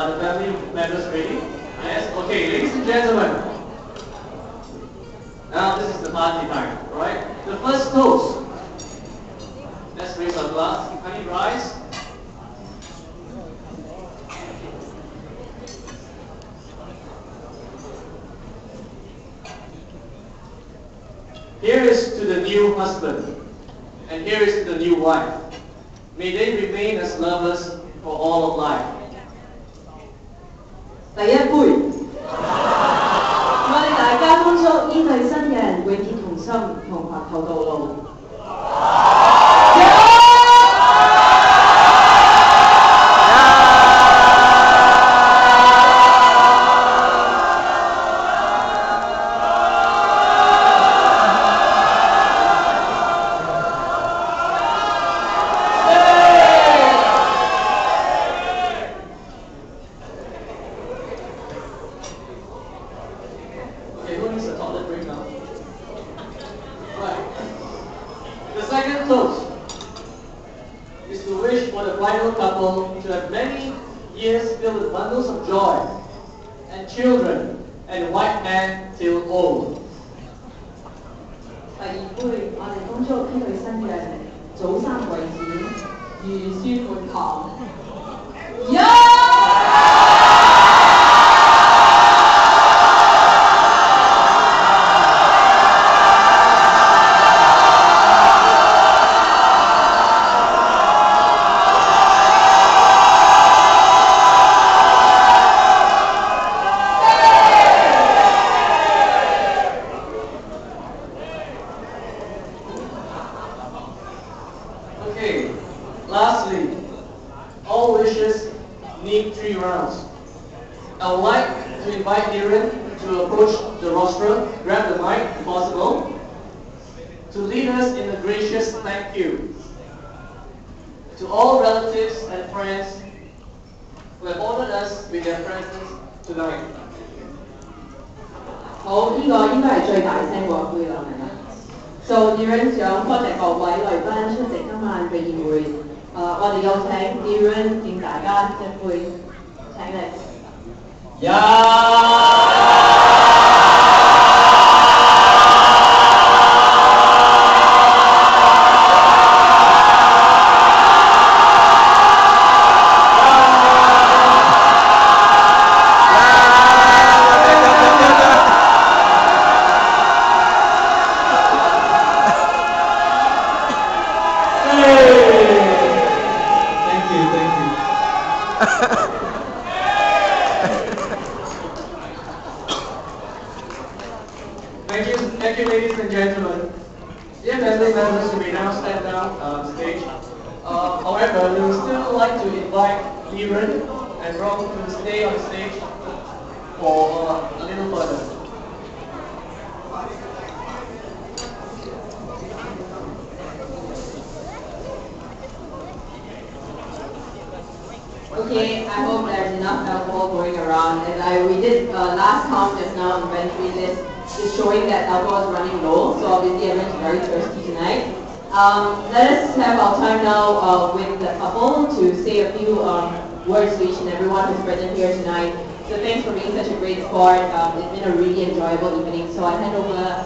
the family members ready? Yes? Okay, ladies and gentlemen. Now this is the party time, alright? The first toast. Let's raise our glass. Honey rice. Here is to the new husband, and here is to the new wife. May they remain as lovers for all of life. 第一杯，我哋大家恭祝呢對新人永結同心，同白頭到老。The second toast is to wish for the bridal couple to have many years filled with bundles of joy and children and white men till old. 第二杯，我哋恭祝呢對新人早生貴子，如孫滿堂。Okay, lastly, all wishes need 3 rounds. I would like to invite Niren to approach the rostrum, grab the mic if possible, to lead us in a gracious thank you to all relatives and friends who have honored us with their presence tonight. 好，呢、個應該係最大聲嗰杯啦，係咪？So 點樣想多謝各位來賓出席今晚嘅宴會。我哋有請 Niren 敬大家一杯，請你。Thank you, ladies and gentlemen. Dear family members, you may now stand down on stage. However, we would still like to invite Niren and Rob to stay on stage for a little further. Okay, I hope there's enough alcohol going around. As we did last count just now, inventory list is showing that alcohol is running low, so obviously everyone's very thirsty tonight. Let us have our time now with the couple to say a few words to each and everyone who's present here tonight. So thanks for being such a great sport. It's been a really enjoyable evening. So I hand over the